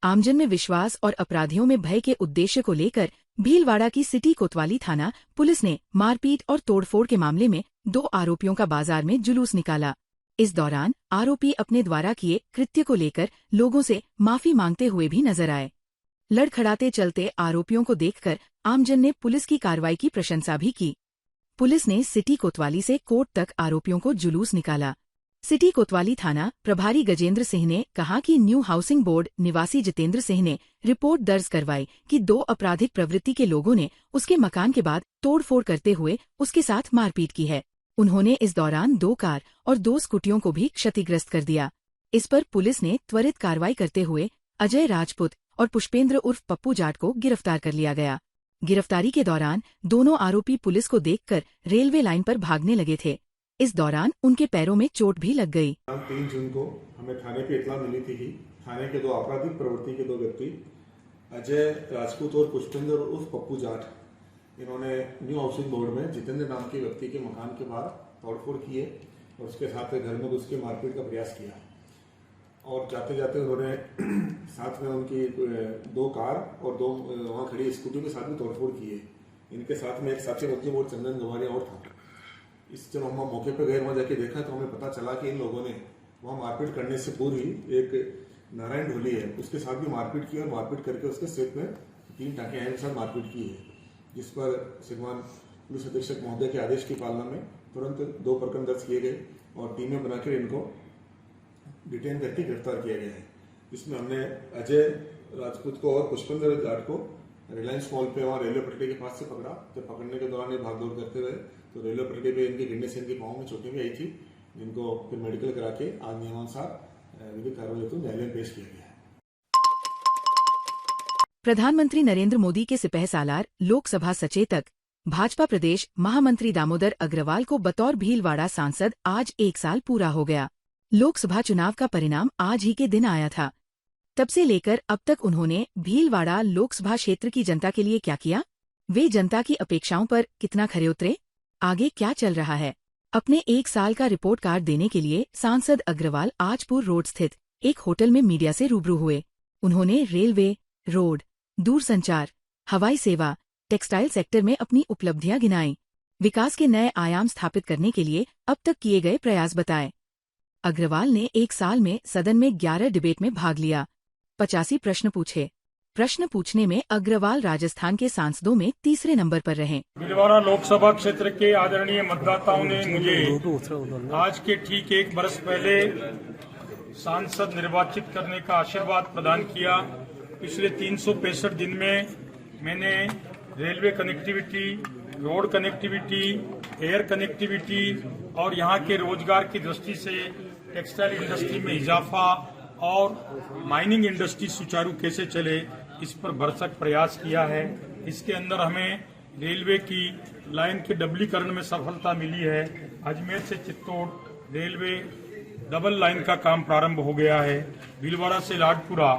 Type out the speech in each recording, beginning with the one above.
आमजन में विश्वास और अपराधियों में भय के उद्देश्य को लेकर भीलवाड़ा की सिटी कोतवाली थाना पुलिस ने मारपीट और तोड़फोड़ के मामले में 2 आरोपियों का बाजार में जुलूस निकाला। इस दौरान आरोपी अपने द्वारा किए कृत्य को लेकर लोगों से माफी मांगते हुए भी नजर आए। लड़खड़ाते चलते आरोपियों को देखकर आमजन ने पुलिस की कार्रवाई की प्रशंसा भी की। पुलिस ने सिटी कोतवाली से कोर्ट तक आरोपियों को जुलूस निकाला। सिटी कोतवाली थाना प्रभारी गजेंद्र सिंह ने कहा कि न्यू हाउसिंग बोर्ड निवासी जितेंद्र सिंह ने रिपोर्ट दर्ज करवाई कि 2 आपराधिक प्रवृत्ति के लोगों ने उसके मकान के बाद तोड़फोड़ करते हुए उसके साथ मारपीट की है। उन्होंने इस दौरान 2 कार और 2 स्कूटियों को भी क्षतिग्रस्त कर दिया। इस पर पुलिस ने त्वरित कार्रवाई करते हुए अजय राजपूत और पुष्पेंद्र उर्फ पप्पू जाट को गिरफ्तार कर लिया गया। गिरफ्तारी के दौरान दोनों आरोपी पुलिस को देखकर रेलवे लाइन पर भागने लगे थे। इस दौरान उनके पैरों में चोट भी लग गई। 3 जून को हमें थाने पे इत्तला मिली थी कि थाने के 2 आपराधिक प्रवृत्ति के 2 व्यक्ति अजय राजपूत और पुष्पेंद्र उर्फ पप्पू जाट इन्होंने न्यू हाउसिंग बोर्ड में जितेंद्र नाम के व्यक्ति के मकान के बाहर तोड़फोड़ किए और उसके साथ घर में घुस के मारपीट का प्रयास किया और जाते जाते उन्होंने साथ में उनकी 2 कार और 2 वहाँ खड़ी स्कूटी के साथ में तोड़फोड़ किए। इनके साथ में एक साथी मुद्दे और चंदन गवारिया और था। जब हम मौके पर गए वहाँ जाके देखा तो हमें पता चला कि इन लोगों ने वहाँ मारपीट करने से पूर्व ही एक नारायण ढोली है उसके साथ भी मारपीट की और मारपीट करके उसके सिर में 3 टाँके के साथ मारपीट की है, जिस पर श्रीमान पुलिस अधीक्षक महोदय के आदेश की पालना में तुरंत 2 प्रकरण दर्ज किए गए और टीमें बनाकर इनको डिटेन करके गिरफ्तार किया गया है। जिसमें हमने अजय राजपूत को और पुष्पेंद्र जाट को रिलायंस मॉल पे वहाँ रेलवे पटरी के पास से पकड़ा। तो पकड़ने के दौरान ये भागदौड़ करते हुए तो रेलवे पटरी पे इनके गिरने से इनके पाँव में चोटें भी आई थी, जिनको फिर मेडिकल करा के आज नियमानुसार विधिक कार्रवाई हेतु न्यायालय में पेश किया गया है। प्रधानमंत्री नरेंद्र मोदी के सिपह सालार लोकसभा सचेतक भाजपा प्रदेश महामंत्री दामोदर अग्रवाल को बतौर भीलवाड़ा सांसद आज 1 साल पूरा हो गया। लोकसभा चुनाव का परिणाम आज ही के दिन आया था। तब से लेकर अब तक उन्होंने भीलवाड़ा लोकसभा क्षेत्र की जनता के लिए क्या किया? वे जनता की अपेक्षाओं पर कितना खरे उतरे? आगे क्या चल रहा है? अपने 1 साल का रिपोर्ट कार्ड देने के लिए सांसद अग्रवाल आजपुर रोड स्थित एक होटल में मीडिया से रूबरू हुए। उन्होंने रेलवे, रोड, दूरसंचार, हवाई सेवा, टेक्सटाइल सेक्टर में अपनी उपलब्धियां गिनाई। विकास के नए आयाम स्थापित करने के लिए अब तक किए गए प्रयास बताए। अग्रवाल ने 1 साल में सदन में 11 डिबेट में भाग लिया, 85 प्रश्न पूछे। प्रश्न पूछने में अग्रवाल राजस्थान के सांसदों में 3रे नंबर पर रहे। भीलवाड़ा लोकसभा क्षेत्र के आदरणीय मतदाताओं ने मुझे आज के ठीक 1 वर्ष पहले सांसद निर्वाचित करने का आशीर्वाद प्रदान किया। पिछले 365 दिन में मैंने railway connectivity, road connectivity, air connectivity और यहाँ के रोजगार की दृष्टि से टेक्सटाइल इंडस्ट्री में इजाफा और माइनिंग इंडस्ट्री सुचारू कैसे चले, इस पर भरसक प्रयास किया है। इसके अंदर हमें रेलवे की लाइन के डबलीकरण में सफलता मिली है। अजमेर से चित्तौड़ रेलवे डबल लाइन का काम प्रारंभ हो गया है। भीलवाड़ा से लाडपुरा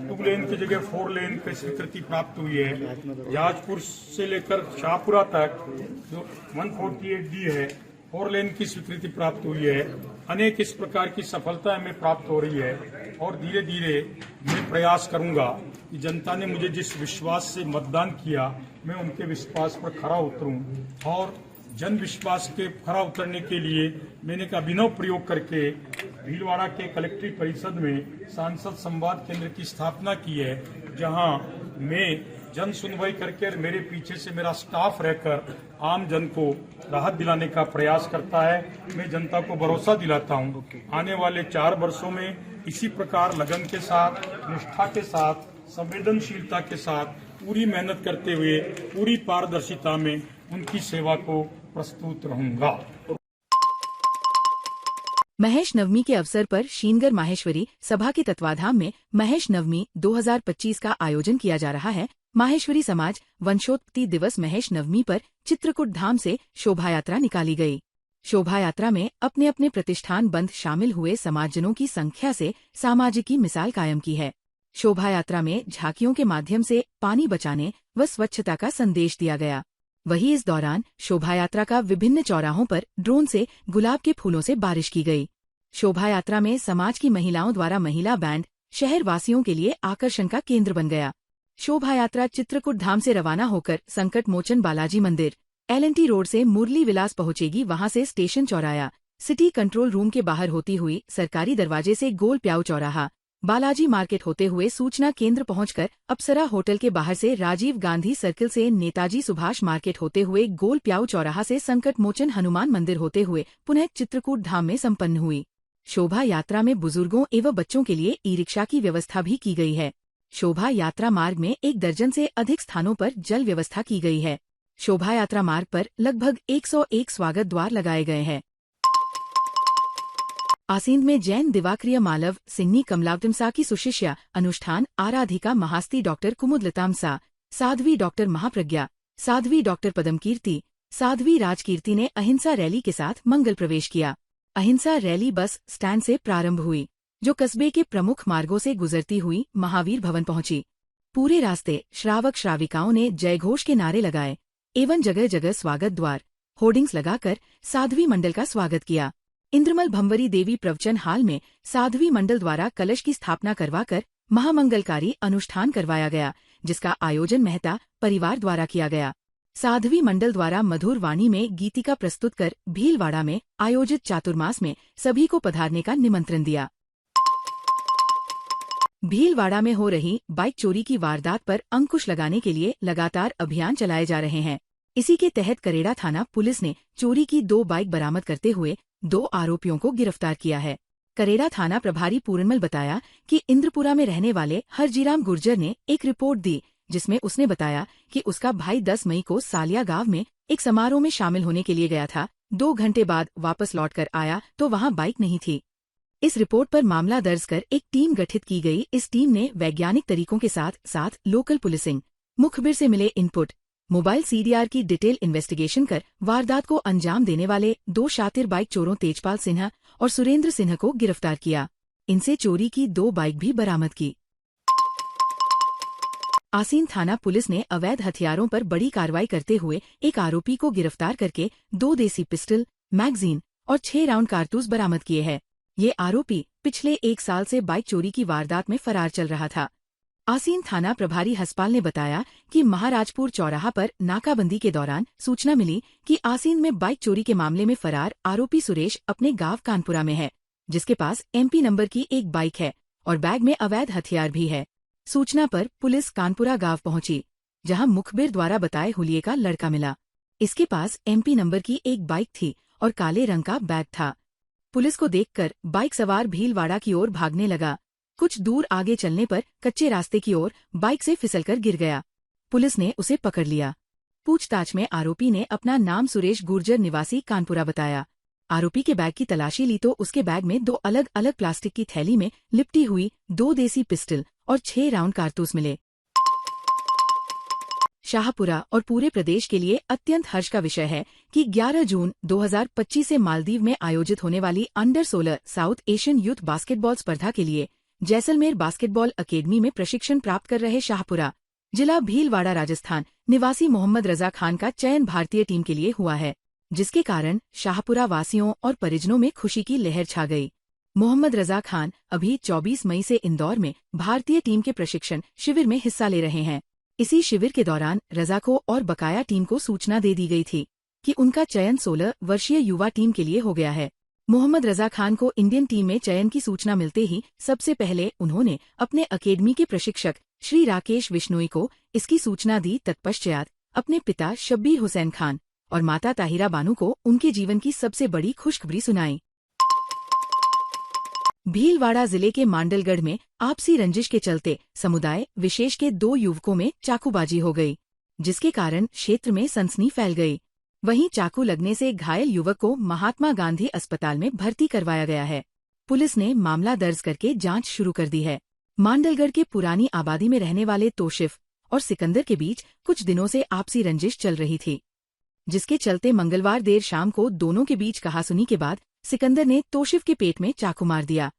2 लेन की जगह 4 लेन की स्वीकृति प्राप्त हुई है। जहाजपुर से लेकर शाहपुरा तक जो 148D है 4 लेन की स्वीकृति प्राप्त हुई है। अनेक इस प्रकार की सफलता हमें प्राप्त हो रही है और धीरे धीरे मैं प्रयास करूंगा कि जनता ने मुझे जिस विश्वास से मतदान किया मैं उनके विश्वास पर खरा उतरूं और जन विश्वास के खरा उतरने के लिए मैंने एक अभिनव प्रयोग करके भीलवाड़ा के कलेक्ट्रेट परिषद में सांसद संवाद केंद्र की स्थापना की है, जहां मैं जन सुनवाई करके मेरे पीछे से मेरा स्टाफ रहकर आम जन को राहत दिलाने का प्रयास करता है। मैं जनता को भरोसा दिलाता हूं आने वाले 4 वर्षों में इसी प्रकार लगन के साथ, निष्ठा के साथ, संवेदनशीलता के साथ पूरी मेहनत करते हुए पूरी पारदर्शिता में उनकी सेवा को प्रस्तुत रहूंगा। महेश नवमी के अवसर पर शीनगर माहेश्वरी सभा के तत्वाधान में महेश नवमी 2025 का आयोजन किया जा रहा है। माहेश्वरी समाज वंशोत्पत्ति दिवस महेश नवमी पर चित्रकूट धाम से शोभा यात्रा निकाली गई। शोभा यात्रा में अपने अपने प्रतिष्ठान बंद शामिल हुए समाजजनों की संख्या से सामाजिक की मिसाल कायम की है। शोभा यात्रा में झांकियों के माध्यम से पानी बचाने व स्वच्छता का संदेश दिया गया। वहीं इस दौरान शोभा यात्रा का विभिन्न चौराहों पर ड्रोन से गुलाब के फूलों से बारिश की गई। शोभा यात्रा में समाज की महिलाओं द्वारा महिला बैंड, शहर वासियों के लिए आकर्षण का केंद्र बन गया। शोभा यात्रा चित्रकूट धाम से रवाना होकर संकट मोचन बालाजी मंदिर, LNT रोड से मुरली विलास पहुंचेगी। वहां से स्टेशन चौराया, सिटी कंट्रोल रूम के बाहर होती हुई सरकारी दरवाजे से गोल प्याऊ चौराहा, बालाजी मार्केट होते हुए सूचना केंद्र पहुंचकर अप्सरा होटल के बाहर से राजीव गांधी सर्किल से नेताजी सुभाष मार्केट होते हुए गोल प्याऊ चौराहा से संकट मोचन हनुमान मंदिर होते हुए पुनः चित्रकूट धाम में संपन्न हुई। शोभा यात्रा में बुजुर्गों एवं बच्चों के लिए ई-रिक्शा की व्यवस्था भी की गई है। शोभा यात्रा मार्ग में 1 दर्जन से अधिक स्थानों पर जल व्यवस्था की गई है। शोभा यात्रा मार्ग पर लगभग 101 स्वागत द्वार लगाए गए हैं। आसींद में जैन दिवाक्रिय मालव सिन्नी कमलावतिमसा की सुशिष्या अनुष्ठान आराधिका महास्ती डॉक्टर कुमुदलतामसा, साध्वी डॉक्टर महाप्रज्ञा, साध्वी डॉक्टर पदमकीर्ति, साध्वी राजकीर्ति ने अहिंसा रैली के साथ मंगल प्रवेश किया। अहिंसा रैली बस स्टैंड से प्रारंभ हुई, जो कस्बे के प्रमुख मार्गों से गुजरती हुई महावीर भवन पहुंची। पूरे रास्ते श्रावक श्राविकाओं ने जयघोष के नारे लगाए एवं जगह जगह स्वागत द्वार, होर्डिंग्स लगाकर साध्वी मंडल का स्वागत किया। इंद्रमल भंवरी देवी प्रवचन हाल में साध्वी मंडल द्वारा कलश की स्थापना करवाकर महामंगलकारी अनुष्ठान करवाया गया, जिसका आयोजन मेहता परिवार द्वारा किया गया। साध्वी मंडल द्वारा मधुर वाणी में गीतिका प्रस्तुत कर भीलवाड़ा में आयोजित चातुर्मास में सभी को पधारने का निमंत्रण दिया। भीलवाड़ा में हो रही बाइक चोरी की वारदात पर अंकुश लगाने के लिए लगातार अभियान चलाए जा रहे हैं। इसी के तहत करेड़ा थाना पुलिस ने चोरी की 2 बाइक बरामद करते हुए 2 आरोपियों को गिरफ्तार किया है। करेड़ा थाना प्रभारी पूरनमल बताया कि इंद्रपुरा में रहने वाले हरजीराम गुर्जर ने एक रिपोर्ट दी, जिसमें उसने बताया कि उसका भाई 10 मई को सालिया गांव में एक समारोह में शामिल होने के लिए गया था। 2 घंटे बाद वापस लौटकर आया तो वहां बाइक नहीं थी। इस रिपोर्ट पर मामला दर्ज कर एक टीम गठित की गई। इस टीम ने वैज्ञानिक तरीकों के साथ लोकल पुलिसिंग, मुखबिर से मिले इनपुट, मोबाइल CDR की डिटेल इन्वेस्टिगेशन कर वारदात को अंजाम देने वाले 2 शातिर बाइक चोरों तेजपाल सिन्हा और सुरेंद्र सिन्हा को गिरफ्तार किया। इनसे चोरी की 2 बाइक भी बरामद की। आसीन थाना पुलिस ने अवैध हथियारों पर बड़ी कार्रवाई करते हुए एक आरोपी को गिरफ्तार करके 2 देसी पिस्टल, मैगजीन और 6 राउंड कारतूस बरामद किए हैं। ये आरोपी पिछले 1 साल से बाइक चोरी की वारदात में फरार चल रहा था। आसीन थाना प्रभारी हसपाल ने बताया कि महाराजपुर चौराहा पर नाकाबंदी के दौरान सूचना मिली कि आसीन में बाइक चोरी के मामले में फरार आरोपी सुरेश अपने गांव कानपुरा में है, जिसके पास MP नंबर की एक बाइक है और बैग में अवैध हथियार भी है। सूचना पर पुलिस कानपुरा गांव पहुंची, जहां मुखबिर द्वारा बताए हुलिये का लड़का मिला। इसके पास MP नंबर की एक बाइक थी और काले रंग का बैग था। पुलिस को देखकर बाइक सवार भीलवाड़ा की ओर भागने लगा। कुछ दूर आगे चलने पर कच्चे रास्ते की ओर बाइक से फिसलकर गिर गया। पुलिस ने उसे पकड़ लिया। पूछताछ में आरोपी ने अपना नाम सुरेश गुर्जर निवासी कानपुरा बताया। आरोपी के बैग की तलाशी ली तो उसके बैग में 2 अलग अलग प्लास्टिक की थैली में लिपटी हुई 2 देसी पिस्टल और 6 राउंड कारतूस मिले। शाहपुरा और पूरे प्रदेश के लिए अत्यंत हर्ष का विषय है कि 11 जून 2025 से मालदीव में आयोजित होने वाली under 16 south Asian youth basketball स्पर्धा के लिए जैसलमेर बास्केटबॉल अकेडमी में प्रशिक्षण प्राप्त कर रहे शाहपुरा जिला भीलवाड़ा राजस्थान निवासी मोहम्मद रजा खान का चयन भारतीय टीम के लिए हुआ है, जिसके कारण शाहपुरा वासियों और परिजनों में खुशी की लहर छा गई। मोहम्मद रजा खान अभी 24 मई से इंदौर में भारतीय टीम के प्रशिक्षण शिविर में हिस्सा ले रहे हैं। इसी शिविर के दौरान रजा को और बकाया टीम को सूचना दे दी गई थी कि उनका चयन 16 वर्षीय युवा टीम के लिए हो गया है। मोहम्मद रजा खान को इंडियन टीम में चयन की सूचना मिलते ही सबसे पहले उन्होंने अपने अकेडमी के प्रशिक्षक श्री राकेश विश्नोई को इसकी सूचना दी। तत्पश्चात अपने पिता शब्बीर हुसैन खान और माता ताहिरा बानू को उनके जीवन की सबसे बड़ी खुशखबरी सुनाई। भीलवाड़ा जिले के मांडलगढ़ में आपसी रंजिश के चलते समुदाय विशेष के 2 युवकों में चाकूबाजी हो गई, जिसके कारण क्षेत्र में सनसनी फैल गई। वहीं चाकू लगने से घायल युवक को महात्मा गांधी अस्पताल में भर्ती करवाया गया है। पुलिस ने मामला दर्ज करके जांच शुरू कर दी है। मांडलगढ़ के पुरानी आबादी में रहने वाले तोशिफ और सिकंदर के बीच कुछ दिनों से आपसी रंजिश चल रही थी, जिसके चलते मंगलवार देर शाम को दोनों के बीच कहासुनी के बाद सिकंदर ने तोशिफ के पेट में चाकू मार दिया।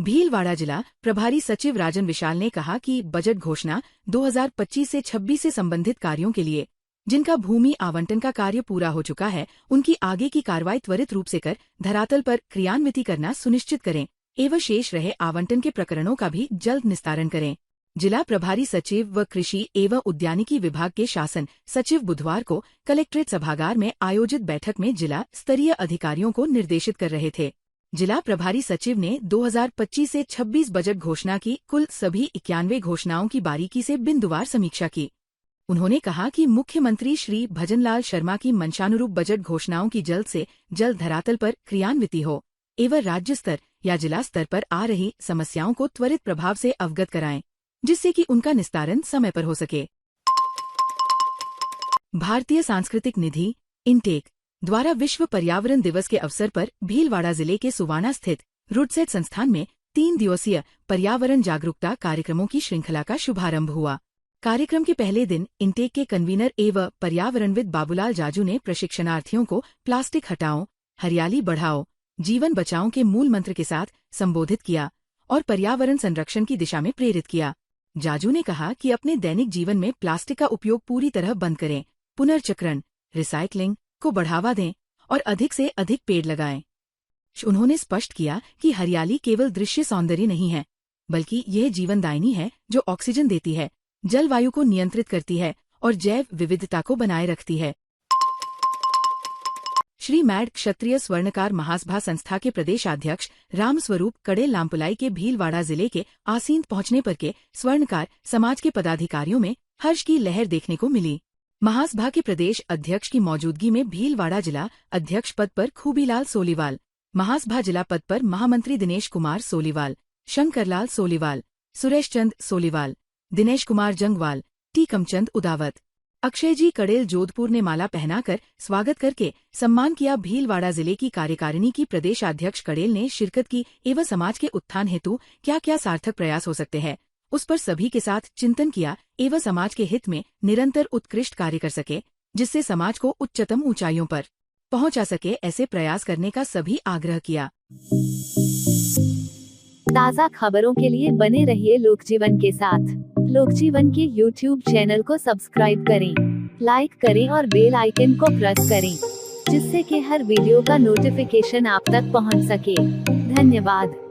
भीलवाड़ा जिला प्रभारी सचिव राजन विशाल ने कहा कि बजट घोषणा 2025 से 26 से संबंधित कार्यों के लिए जिनका भूमि आवंटन का कार्य पूरा हो चुका है, उनकी आगे की कार्रवाई त्वरित रूप से कर धरातल पर क्रियान्वित करना सुनिश्चित करें। एवं शेष रहे आवंटन के प्रकरणों का भी जल्द निस्तारण करें। जिला प्रभारी सचिव व कृषि एवं उद्यानिकी विभाग के शासन सचिव बुधवार को कलेक्ट्रेट सभागार में आयोजित बैठक में जिला स्तरीय अधिकारियों को निर्देशित कर रहे थे। जिला प्रभारी सचिव ने 2025 से 26 बजट घोषणा की कुल सभी 91 घोषणाओं की बारीकी से बिंदुवार समीक्षा की। उन्होंने कहा कि मुख्यमंत्री श्री भजनलाल शर्मा की मंशानुरूप बजट घोषणाओं की जल्द से जल्द धरातल पर क्रियान्विति हो एवं राज्य स्तर या जिला स्तर पर आ रही समस्याओं को त्वरित प्रभाव से अवगत कराएं, जिससे कि उनका निस्तारण समय पर हो सके। भारतीय सांस्कृतिक निधि इंटेक द्वारा विश्व पर्यावरण दिवस के अवसर पर भीलवाड़ा जिले के सुवाना स्थित रुडसेट संस्थान में 3 दिवसीय पर्यावरण जागरूकता कार्यक्रमों की श्रृंखला का शुभारंभ हुआ। कार्यक्रम के पहले दिन इंटेक के कन्वीनर एवं पर्यावरणविद बाबूलाल जाजू ने प्रशिक्षणार्थियों को प्लास्टिक हटाओ, हरियाली बढ़ाओ, जीवन बचाओ के मूल मंत्र के साथ संबोधित किया और पर्यावरण संरक्षण की दिशा में प्रेरित किया। जाजू ने कहा कि अपने दैनिक जीवन में प्लास्टिक का उपयोग पूरी तरह बंद करें, पुनर्चक्रण, रिसाइकलिंग को बढ़ावा दें और अधिक से अधिक पेड़ लगाएं। उन्होंने स्पष्ट किया कि हरियाली केवल दृश्य सौंदर्य नहीं है, बल्कि यह जीवनदायिनी है जो ऑक्सीजन देती है, जलवायु को नियंत्रित करती है और जैव विविधता को बनाए रखती है। श्री मैड क्षत्रिय स्वर्णकार महासभा संस्था के प्रदेशाध्यक्ष रामस्वरूप कड़ेल लामपुलाई के भीलवाड़ा जिले के आसीन पहुंचने पर के स्वर्णकार समाज के पदाधिकारियों में हर्ष की लहर देखने को मिली। महासभा के प्रदेश अध्यक्ष की मौजूदगी में भीलवाड़ा जिला अध्यक्ष पद पर खूबीलाल सोलीवाल, महासभा जिला पद पर महामंत्री दिनेश कुमार सोलीवाल, शंकरलाल सोलीवाल, सुरेश चंद सोलीवाल, दिनेश कुमार जंगवाल, टीकमचंद उदावत, अक्षय जी कड़ेल जोधपुर ने माला पहनाकर स्वागत करके सम्मान किया। भीलवाड़ा जिले की कार्यकारिणी की प्रदेशाध्यक्ष कड़ेल ने शिरकत की एवं समाज के उत्थान हेतु क्या क्या सार्थक प्रयास हो सकते हैं उस पर सभी के साथ चिंतन किया एवं समाज के हित में निरंतर उत्कृष्ट कार्य कर सके, जिससे समाज को उच्चतम ऊंचाइयों पर पहुंचा सके, ऐसे प्रयास करने का सभी आग्रह किया। ताज़ा खबरों के लिए बने रहिए लोकजीवन के साथ। लोकजीवन के YouTube चैनल को सब्सक्राइब करें, लाइक करें और बेल आइकन को प्रेस करें, जिससे कि हर वीडियो का नोटिफिकेशन आप तक पहुंच सके। धन्यवाद।